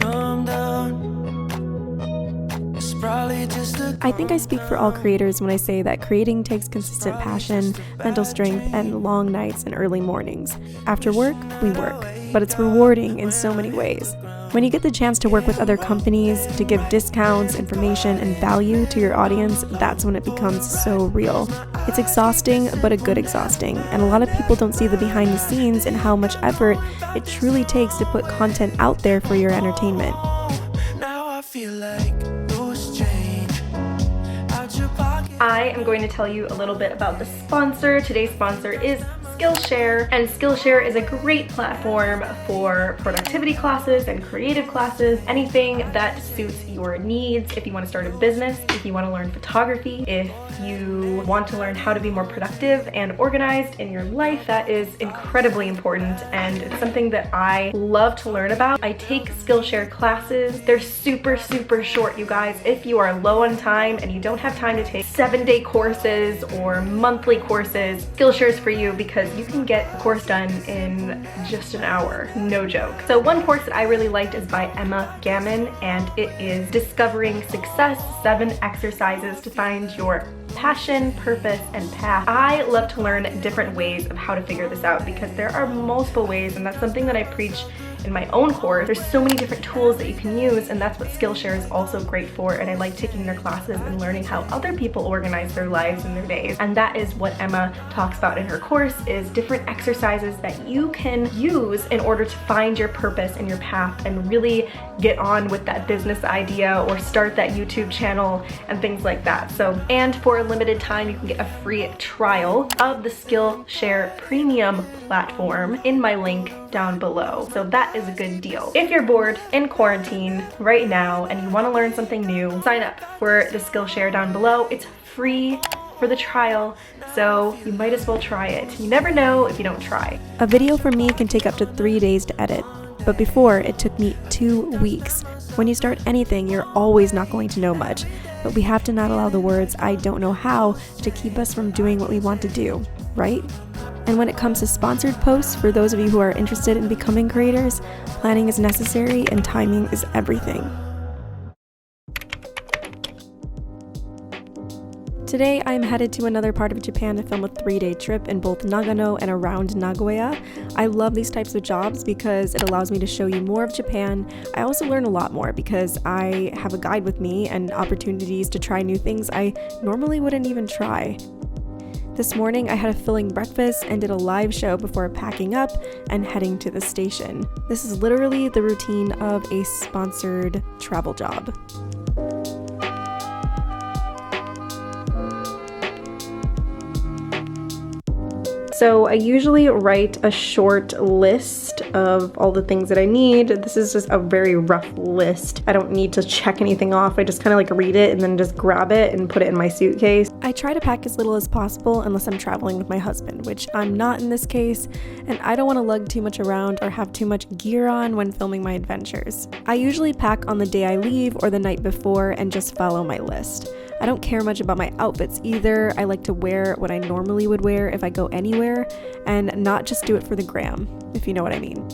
Calm down. It's probably just a I think I speak for all creators when I say that creating takes consistent passion, mental strength, and long nights and early mornings. After work, we work, but it's rewarding in so many ways. When you get the chance to work with other companies, to give discounts, information, and value to your audience, that's when it becomes so real. It's exhausting, but a good exhausting, and a lot of people don't see the behind the scenes and how much effort it truly takes to put content out there for your entertainment. now I feel like loose change out your pocket. I am going to tell you a little bit about the sponsor. Today's sponsor is Skillshare, and Skillshare is a great platform for productivity classes and creative classes, anything that suits your needs. If you want to start a business, if you want to learn photography, if you want to learn how to be more productive and organized in your life, that is incredibly important, and it's something that I love to learn about. I take Skillshare classes. They're super short, you guys. If you are low on time and you don't have time to take 7-day courses or monthly courses, Skillshare is for you because you can get a course done in just an hour, no joke. So one course that I really liked is by Emma Gammon, and it is Discovering Success, 7 exercises to find your passion, purpose, and path. I love to learn different ways of how to figure this out because there are multiple ways, and that's something that I preach in my own course. There's so many different tools that you can use, and that's what Skillshare is also great for, and I like taking their classes and learning how other people organize their lives and their days. And that is what Emma talks about in her course, is different exercises that you can use in order to find your purpose and your path and really get on with that business idea or start that YouTube channel and things like that. So, and for a limited time, you can get a free trial of the Skillshare Premium platform in my link down below. So that is a good deal. If you're bored in quarantine right now and you want to learn something new, sign up for the Skillshare down below. It's free for the trial, so you might as well try it. You never know if you don't try. A video for me can take up to 3 days to edit, but before it took me 2 weeks. When you start anything, you're always not going to know much, but we have to not allow the words "I don't know how" to keep us from doing what we want to do, right? And when it comes to sponsored posts, for those of you who are interested in becoming creators, planning is necessary and timing is everything. Today, I am headed to another part of Japan to film a 3-day trip in both Nagano and around Nagoya. I love these types of jobs because it allows me to show you more of Japan. I also learn a lot more because I have a guide with me and opportunities to try new things I normally wouldn't even try. This morning, I had a filling breakfast and did a live show before packing up and heading to the station. This is literally the routine of a sponsored travel job. So I usually write a short list of all the things that I need. This is just a very rough list. I don't need to check anything off. I just kind of like read it and then just grab it and put it in my suitcase. I try to pack as little as possible unless I'm traveling with my husband, which I'm not in this case, and I don't want to lug too much around or have too much gear on when filming my adventures. I usually pack on the day I leave or the night before and just follow my list. I don't care much about my outfits either. I like to wear what I normally would wear if I go anywhere and not just do it for the gram, if you know what I mean.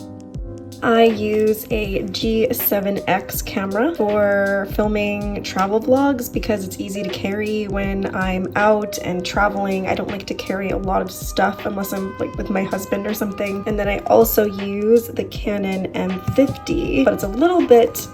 I use a G7X camera for filming travel vlogs because it's easy to carry when I'm out and traveling. I don't like to carry a lot of stuff unless I'm like with my husband or something. And then I also use the Canon M50, but it's a little bit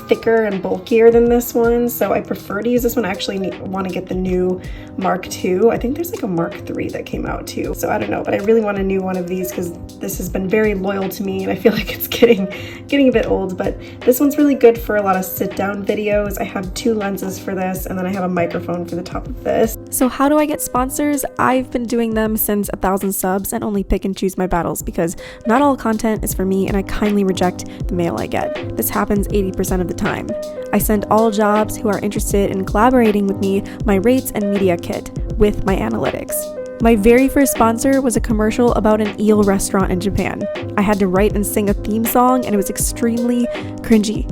thicker and bulkier than this one, so I prefer to use this one. I actually want to get the new Mark II. I think there's like a Mark III that came out too, so I don't know, but I really want a new one of these because this has been very loyal to me and I feel like it's getting a bit old, but this one's really good for a lot of sit-down videos. I have 2 lenses for this, and then I have a microphone for the top of this. So how do I get sponsors? I've been doing them since 1,000 subs and only pick and choose my battles because not all content is for me and I kindly reject the mail I get. This happens 80% of the time. I send all jobs who are interested in collaborating with me my rates and media kit with my analytics. My very first sponsor was a commercial about an eel restaurant in Japan. I had to write and sing a theme song and it was extremely cringy.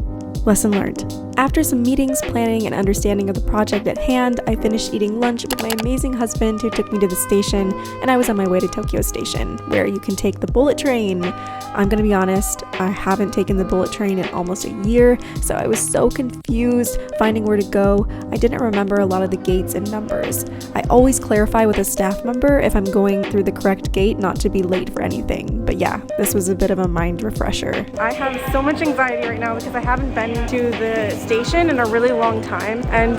Lesson learned. After some meetings, planning, and understanding of the project at hand, I finished eating lunch with my amazing husband who took me to the station, and I was on my way to Tokyo Station, where you can take the bullet train. I'm gonna be honest, I haven't taken the bullet train in almost a year, so I was so confused finding where to go. I didn't remember a lot of the gates and numbers. I always clarify with a staff member if I'm going through the correct gate, not to be late for anything. But yeah, this was a bit of a mind refresher. I have so much anxiety right now because I haven't been to the station in a really long time, and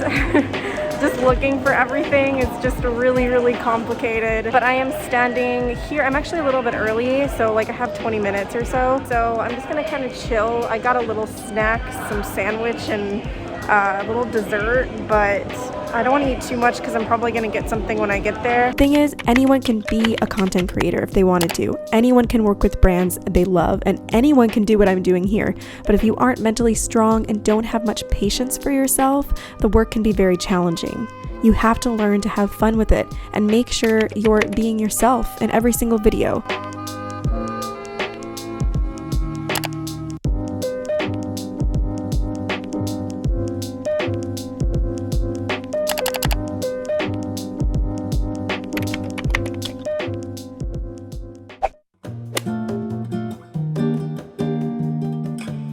just looking for everything is just really complicated. But I am standing here. I'm actually a little bit early, so like I have 20 minutes or so. So I'm just gonna kind of chill. I got a little snack, some sandwich, and a little dessert, but I don't want to eat too much because I'm probably going to get something when I get there. Thing is, anyone can be a content creator if they wanted to. Anyone can work with brands they love, and anyone can do what I'm doing here. But if you aren't mentally strong and don't have much patience for yourself, the work can be very challenging. You have to learn to have fun with it and make sure you're being yourself in every single video.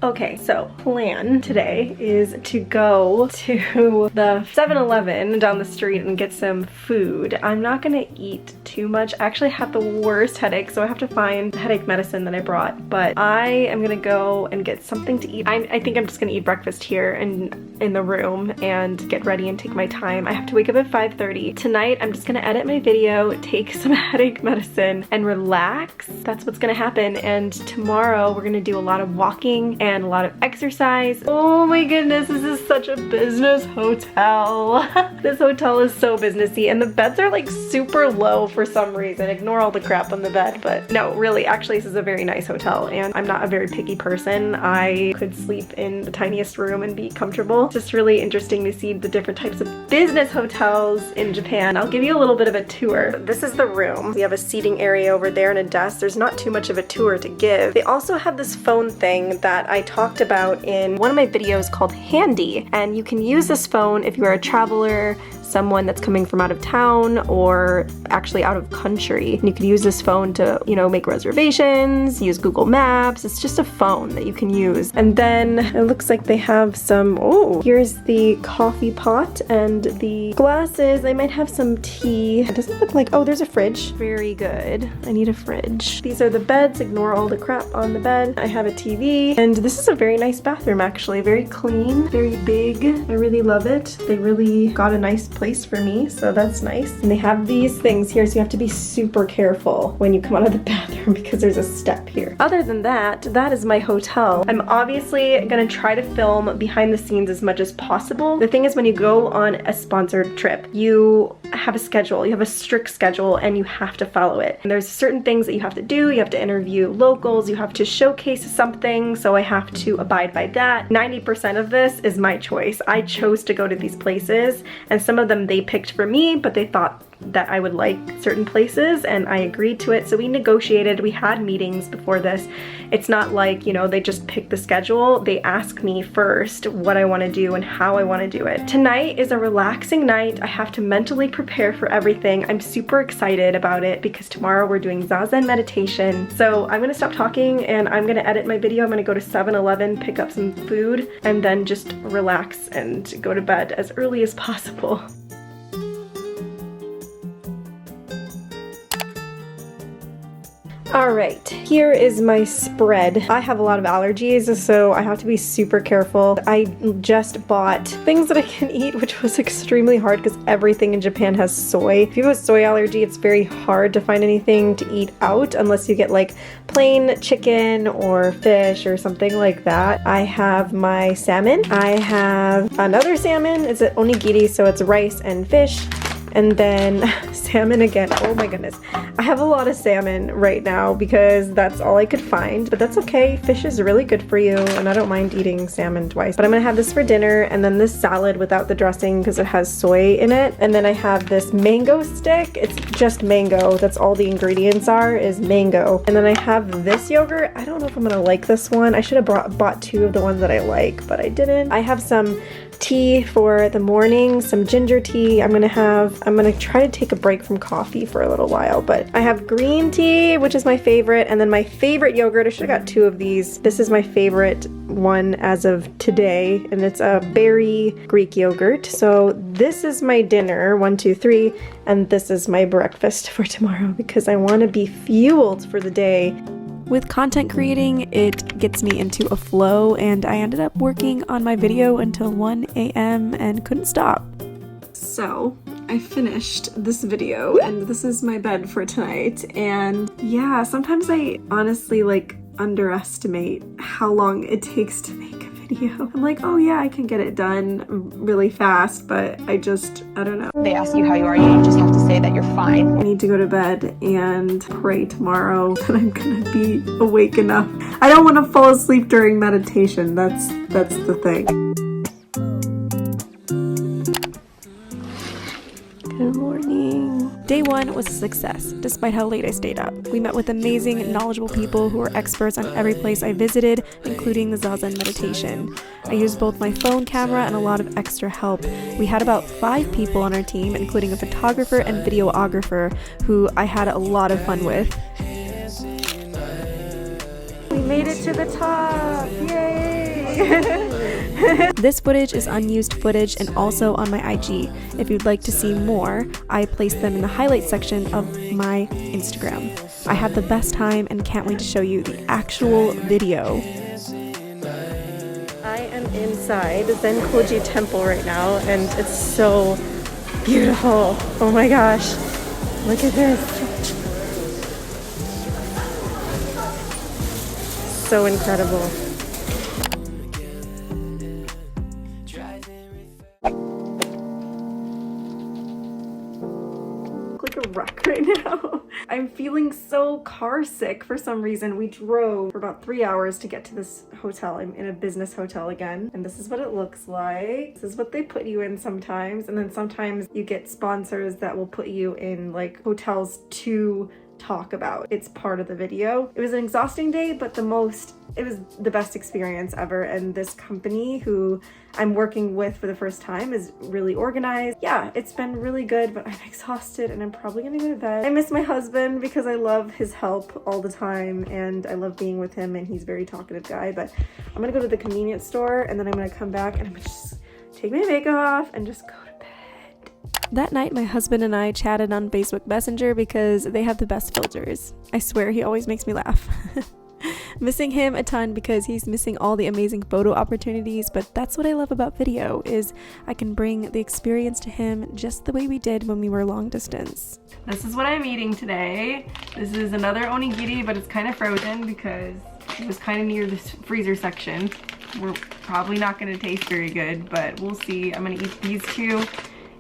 Okay, so plan today is to go to the 7-Eleven down the street and get some food. I'm not gonna eat too much. I actually have the worst headache, so I have to find headache medicine that I brought, but I am gonna go and get something to eat. I think I'm just gonna eat breakfast here in the room and get ready and take my time. I have to wake up at 5:30. Tonight, I'm just gonna edit my video, take some headache medicine, and relax. That's what's gonna happen, and tomorrow we're gonna do a lot of walking and a lot of exercise. Oh my goodness, this is such a business hotel. This hotel is so businessy, and the beds are like super low for some reason. Ignore all the crap on the bed, but no, really, actually, this is a very nice hotel, and I'm not a very picky person. I could sleep in the tiniest room and be comfortable. It's just really interesting to see the different types of business hotels in Japan. I'll give you a little bit of a tour. This is the room. We have a seating area over there and a desk. There's not too much of a tour to give. They also have this phone thing that I talked about in one of my videos called Handy, and you can use this phone if you are a traveler, someone that's coming from out of town, or actually out of country. And you can use this phone to, you know, make reservations, use Google Maps. It's just a phone that you can use. And then it looks like they have some, oh, here's the coffee pot and the glasses. They might have some tea. It doesn't look like, oh, there's a fridge. Very good. I need a fridge. These are the beds. Ignore all the crap on the bed. I have a TV, and this is a very nice bathroom, actually. Very clean, very big. I really love it. They really got a nice place for me, so that's nice. And they have these things here, so you have to be super careful when you come out of the bathroom because there's a step here. Other than that, that is my hotel. I'm obviously gonna try to film behind the scenes as much as possible. The thing is, when you go on a sponsored trip, you have a schedule, you have a strict schedule, and you have to follow it. And there's certain things that you have to do. You have to interview locals, you have to showcase something, so I have to abide by that. 90% of this is my choice. I chose to go to these places, and some of them they picked for me, but they thought that I would like certain places, and I agreed to it. So we negotiated, we had meetings before this. It's not like, you know, they just pick the schedule. They ask me first what I want to do and how I want to do it. Tonight is a relaxing night. I have to mentally prepare for everything. I'm super excited about it because tomorrow we're doing Zazen meditation. So I'm gonna stop talking and I'm gonna edit my video. I'm gonna go to 7-Eleven, pick up some food, and then just relax and go to bed as early as possible. Alright, here is my spread. I have a lot of allergies, so I have to be super careful. I just bought things that I can eat, which was extremely hard because everything in Japan has soy. If you have a soy allergy, it's very hard to find anything to eat out unless you get like plain chicken or fish or something like that. I have my salmon. I have another salmon. It's an onigiri, so it's rice and fish. And then salmon again. Oh my goodness. I have a lot of salmon right now because that's all I could find, but that's okay. Fish is really good for you, and I don't mind eating salmon twice. But I'm gonna have this for dinner, and then this salad without the dressing because it has soy in it. And then I have this mango stick. It's just mango. That's all the ingredients are, is mango. And then I have this yogurt. I don't know if I'm gonna like this one. I should have bought two of the ones that I like, but I didn't. I have some tea for the morning, some ginger tea. I'm gonna try to take a break from coffee for a little while, but I have green tea, which is my favorite, and then my favorite yogurt. I should have got two of these. This is my favorite one as of today, and it's a berry Greek yogurt. So this is my dinner, 1, 2, 3, and this is my breakfast for tomorrow because I want to be fueled for the day. With content creating, it gets me into a flow, and I ended up working on my video until 1 a.m. and couldn't stop. So I finished this video, and this is my bed for tonight. And yeah, sometimes I honestly underestimate how long it takes to make a video. I'm like, oh yeah, I can get it done really fast, but I don't know. They ask you how you are, you just have to say that you're fine. I need to go to bed and pray tomorrow that I'm gonna be awake enough. I don't want to fall asleep during meditation. That's the thing. Good morning. Day 1 was a success, despite how late I stayed up. We met with amazing, knowledgeable people who are experts on every place I visited, including the Zazen meditation. I used both my phone camera and a lot of extra help. We had about 5 people on our team, including a photographer and videographer, who I had a lot of fun with. We made it to the top! Yay! This footage is unused footage and also on my IG. If you'd like to see more, I placed them in the highlights section of my Instagram. I had the best time and can't wait to show you the actual video. I am inside Zenkoji Temple right now, and it's so beautiful. Oh my gosh, look at this. So incredible. Like a wreck right now. I'm feeling so car sick for some reason. We drove for about 3 hours to get to this hotel. I'm in a business hotel again, and this is what it looks like. This is what they put you in sometimes, and then sometimes you get sponsors that will put you in like hotels to talk about. It's part of the video. It was an exhausting day, but it was the best experience ever, and this company who I'm working with for the first time is really organized. Yeah, it's been really good, but I'm exhausted and I'm probably gonna go to bed. I miss my husband because I love his help all the time, and I love being with him, and he's a very talkative guy. But I'm gonna go to the convenience store, and then I'm gonna come back and I'm gonna just take my makeup off and just go to bed. That night, my husband and I chatted on Facebook Messenger because they have the best filters. I swear he always makes me laugh. Missing him a ton because he's missing all the amazing photo opportunities, but that's what I love about video, is I can bring the experience to him just the way we did when we were long distance. This is what I'm eating today. This is another onigiri, but it's kind of frozen because it was kind of near the freezer section. We're probably not going to taste very good, but we'll see. I'm going to eat these two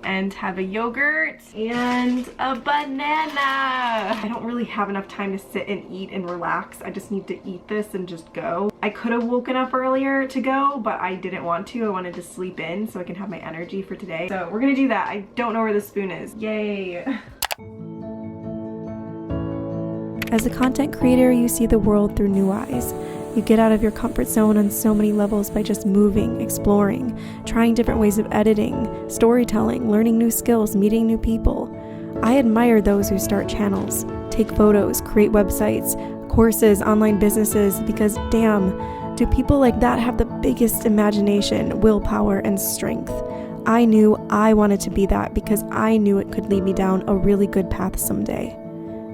and have a yogurt and a banana. I don't really have enough time to sit and eat and relax. I just need to eat this and just go. I could have woken up earlier to go, but I didn't want to. I wanted to sleep in so I can have my energy for today. So we're gonna do that. I don't know where the spoon is. Yay. As a content creator, you see the world through new eyes. You get out of your comfort zone on so many levels by just moving, exploring, trying different ways of editing, storytelling, learning new skills, meeting new people. I admire those who start channels, take photos, create websites, courses, online businesses, because damn, do people like that have the biggest imagination, willpower, and strength. I knew I wanted to be that because I knew it could lead me down a really good path someday.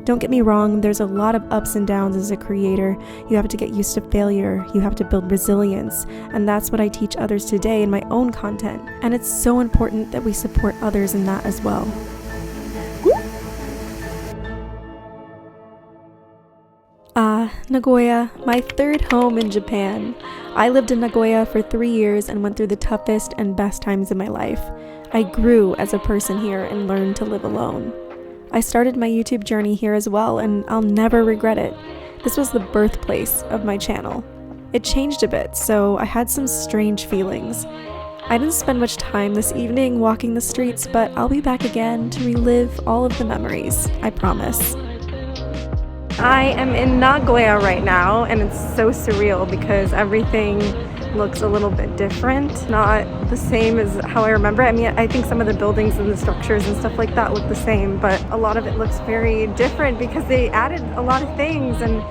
Don't get me wrong, there's a lot of ups and downs as a creator. You have to get used to failure, you have to build resilience, and that's what I teach others today in my own content. And it's so important that we support others in that as well. Nagoya, my third home in Japan. I lived in Nagoya for 3 years and went through the toughest and best times in my life. I grew as a person here and learned to live alone. I started my YouTube journey here as well, and I'll never regret it. This was the birthplace of my channel. It changed a bit, so I had some strange feelings. I didn't spend much time this evening walking the streets, but I'll be back again to relive all of the memories, I promise. I am in Nagoya right now, and it's so surreal because everything looks a little bit different, not the same as how I remember. I mean, I think some of the buildings and the structures and stuff like that look the same, but a lot of it looks very different because they added a lot of things, and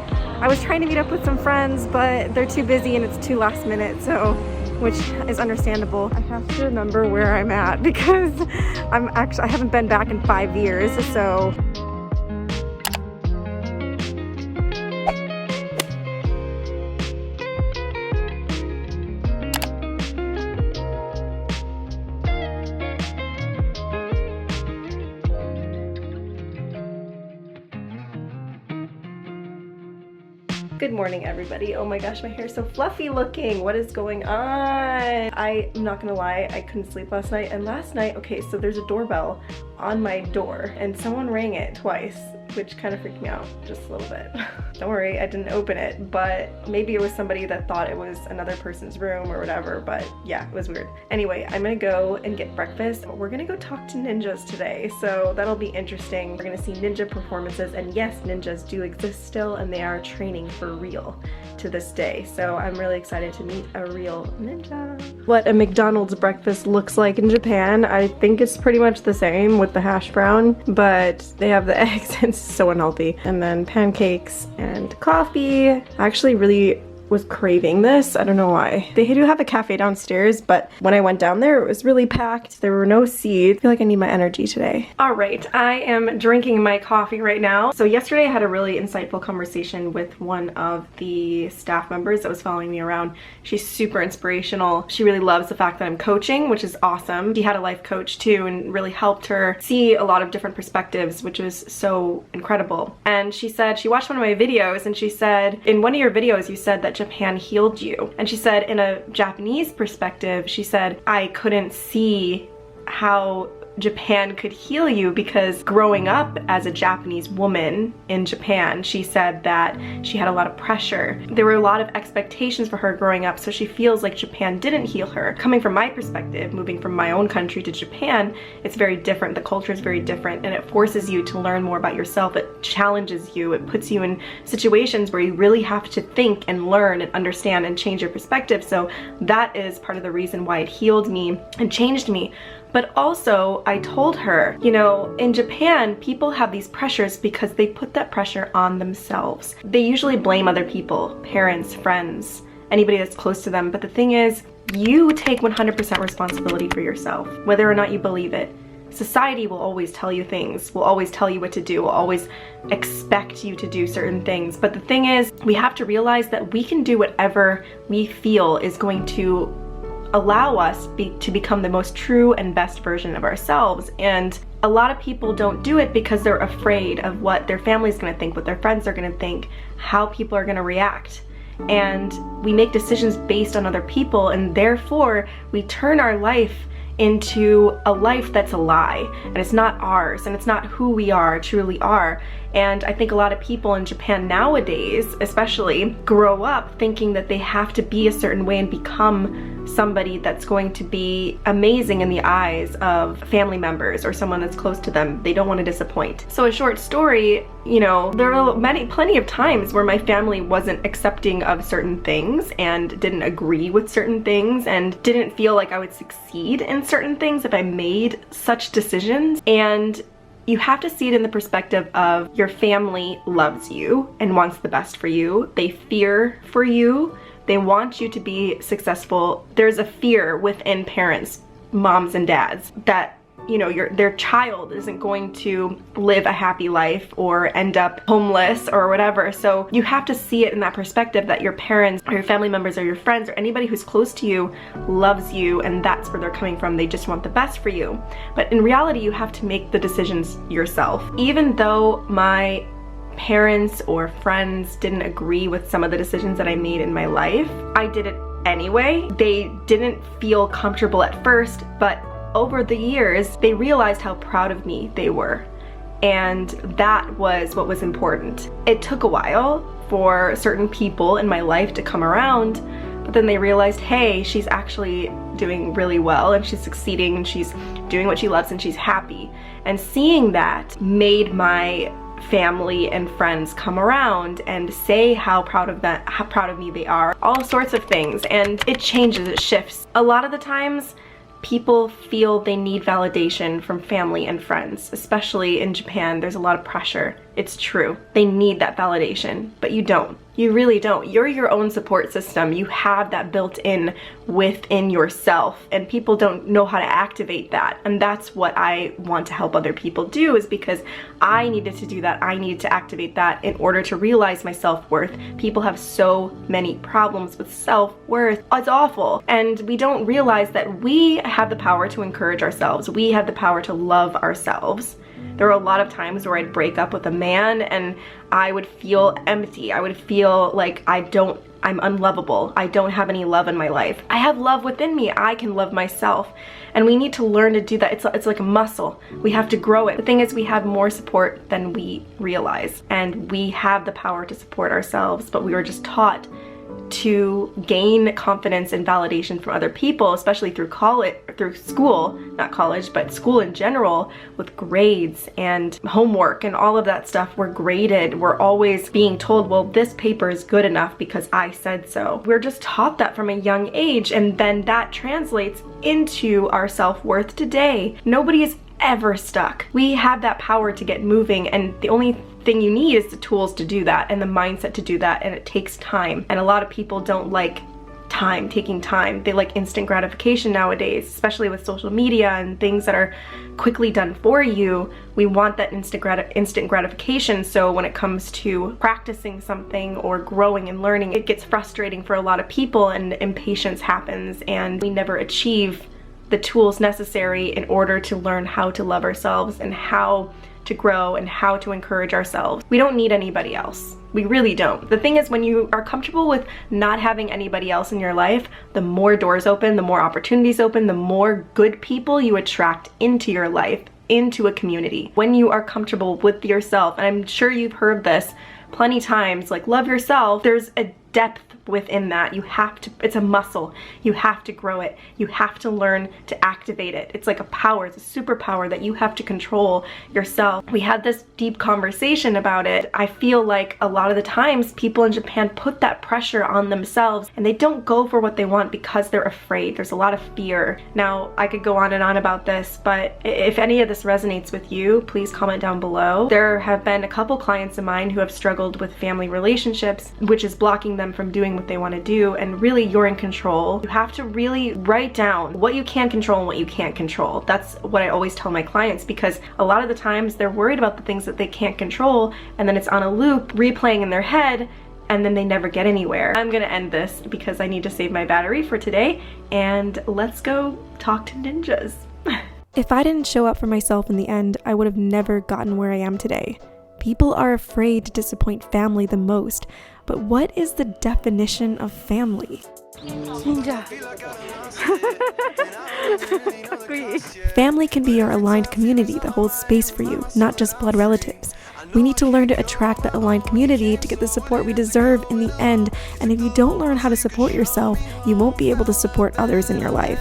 I was trying to meet up with some friends, but they're too busy and it's too last minute, so which is understandable. I have to remember where I'm at because I haven't been back in 5 years, so. Good morning, everybody. Oh my gosh, my hair is so fluffy looking. What is going on? I'm not gonna lie, I couldn't sleep last night. And last night, okay, so there's a doorbell on my door and someone rang it twice, which kind of freaked me out just a little bit. Don't worry, I didn't open it, but maybe it was somebody that thought it was another person's room or whatever, but yeah, it was weird. Anyway, I'm gonna go and get breakfast. We're gonna go talk to ninjas today, so that'll be interesting. We're gonna see ninja performances, and yes, ninjas do exist still, and they are training for real to this day, so I'm really excited to meet a real ninja. What a McDonald's breakfast looks like in Japan, I think it's pretty much the same with the hash brown, but they have the eggs and it's so unhealthy. And then pancakes and coffee. I actually really was craving this. I don't know why. They do have a cafe downstairs, but when I went down there, it was really packed. There were no seats. I feel like I need my energy today. All right, I am drinking my coffee right now. So yesterday I had a really insightful conversation with one of the staff members that was following me around. She's super inspirational. She really loves the fact that I'm coaching, which is awesome. She had a life coach too and really helped her see a lot of different perspectives, which was so incredible. And she said, she watched one of my videos and she said, in one of your videos, you said that Japan healed you. And she said in a Japanese perspective, she said, I couldn't see how Japan could heal you because growing up as a Japanese woman in Japan, she said that she had a lot of pressure. There were a lot of expectations for her growing up, so she feels like Japan didn't heal her. Coming from my perspective, moving from my own country to Japan, it's very different. The culture is very different, and it forces you to learn more about yourself. It challenges you. It puts you in situations where you really have to think and learn and understand and change your perspective. So that is part of the reason why it healed me and changed me. But also, I told her, you know, in Japan, people have these pressures because they put that pressure on themselves. They usually blame other people, parents, friends, anybody that's close to them. But the thing is, you take 100% responsibility for yourself, whether or not you believe it. Society will always tell you things, will always tell you what to do, will always expect you to do certain things. But the thing is, we have to realize that we can do whatever we feel is going to allow us to become the most true and best version of ourselves. And a lot of people don't do it because they're afraid of what their family's gonna think, what their friends are gonna think, how people are gonna react. And we make decisions based on other people, and therefore we turn our life into a life that's a lie, and it's not ours, and it's not who we truly are. And I think a lot of people in Japan nowadays, especially, grow up thinking that they have to be a certain way and become somebody that's going to be amazing in the eyes of family members or someone that's close to them. They don't want to disappoint. So a short story, you know, there are plenty of times where my family wasn't accepting of certain things and didn't agree with certain things and didn't feel like I would succeed in certain things if I made such decisions. And you have to see it in the perspective of your family loves you and wants the best for you. They fear for you. They want you to be successful. There's a fear within parents, moms and dads, that, you know, their child isn't going to live a happy life or end up homeless or whatever. So you have to see it in that perspective that your parents or your family members or your friends or anybody who's close to you loves you, and that's where they're coming from. They just want the best for you. But in reality, you have to make the decisions yourself. Even though my parents or friends didn't agree with some of the decisions that I made in my life, I did it anyway. They didn't feel comfortable at first, but over the years, they realized how proud of me they were. And that was what was important. It took a while for certain people in my life to come around, but then they realized, hey, she's actually doing really well and she's succeeding and she's doing what she loves and she's happy. And seeing that made my family and friends come around and say how proud of me they are, all sorts of things. And it changes, it shifts. A lot of the times people feel they need validation from family and friends, especially in Japan. There's a lot of pressure. It's true. They need that validation, but you don't. You really don't. You're your own support system. You have that built in within yourself, and people don't know how to activate that. And that's what I want to help other people do, is because I needed to do that. I needed to activate that in order to realize my self-worth. People have so many problems with self-worth. It's awful. And we don't realize that we have the power to encourage ourselves. We have the power to love ourselves. There were a lot of times where I'd break up with a man and I would feel empty. I would feel like I'm unlovable. I don't have any love in my life. I have love within me. I can love myself. And we need to learn to do that. It's like a muscle. We have to grow it. The thing is, we have more support than we realize. And we have the power to support ourselves, but we were just taught to gain confidence and validation from other people, especially through school, not college, but school in general, with grades and homework and all of that stuff. We're graded. We're always being told, well, this paper is good enough because I said so. We're just taught that from a young age, and then that translates into our self-worth today. Nobody is ever stuck. We have that power to get moving, and the only thing you need is the tools to do that and the mindset to do that, and it takes time. And a lot of people don't like taking time. They like instant gratification nowadays, especially with social media and things that are quickly done for you. We want that instant gratification. So when it comes to practicing something or growing and learning, it gets frustrating for a lot of people, and impatience happens, and we never achieve the tools necessary in order to learn how to love ourselves and how to grow and how to encourage ourselves. We don't need anybody else. We really don't. The thing is, when you are comfortable with not having anybody else in your life, the more doors open, the more opportunities open, the more good people you attract into your life, into a community. When you are comfortable with yourself, and I'm sure you've heard this plenty times, like, love yourself, there's a depth within that. You have to, it's a muscle. You have to grow it. You have to learn to activate it. It's like a power, it's a superpower that you have to control yourself. We had this deep conversation about it. I feel like a lot of the times people in Japan put that pressure on themselves and they don't go for what they want because they're afraid. There's a lot of fear. Now, I could go on and on about this, but if any of this resonates with you, please comment down below. There have been a couple clients of mine who have struggled with family relationships, which is blocking them from doing what they want to do, and really you're in control. You have to really write down what you can control and what you can't control. That's what I always tell my clients, because a lot of the times they're worried about the things that they can't control, and then it's on a loop replaying in their head, and then they never get anywhere. I'm gonna end this because I need to save my battery for today, and let's go talk to ninjas. If I didn't show up for myself in the end, I would have never gotten where I am today. People are afraid to disappoint family the most, but what is the definition of family? Ninja. Family can be your aligned community that holds space for you, not just blood relatives. We need to learn to attract that aligned community to get the support we deserve in the end, and if you don't learn how to support yourself, you won't be able to support others in your life.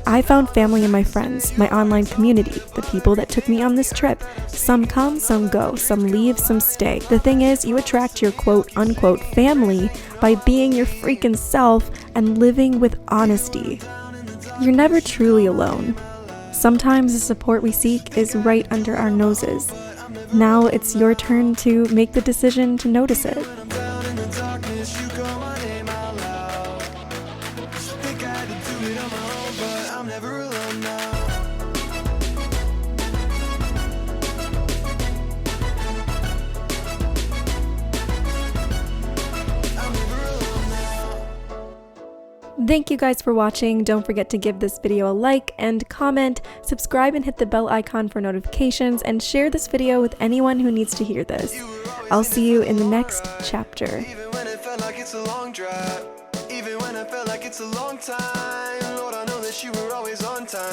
I found family in my friends, my online community, the people that took me on this trip. Some come, some go, some leave, some stay. The thing is, you attract your quote-unquote family by being your freaking self and living with honesty. You're never truly alone. Sometimes the support we seek is right under our noses. Now it's your turn to make the decision to notice it. Thank you guys for watching. Don't forget to give this video a like and comment, subscribe and hit the bell icon for notifications, and share this video with anyone who needs to hear this. I'll see you in the next chapter. Even when it felt like it's a long drive, even when I felt like it's a long time, Lord, I know that you were always on time.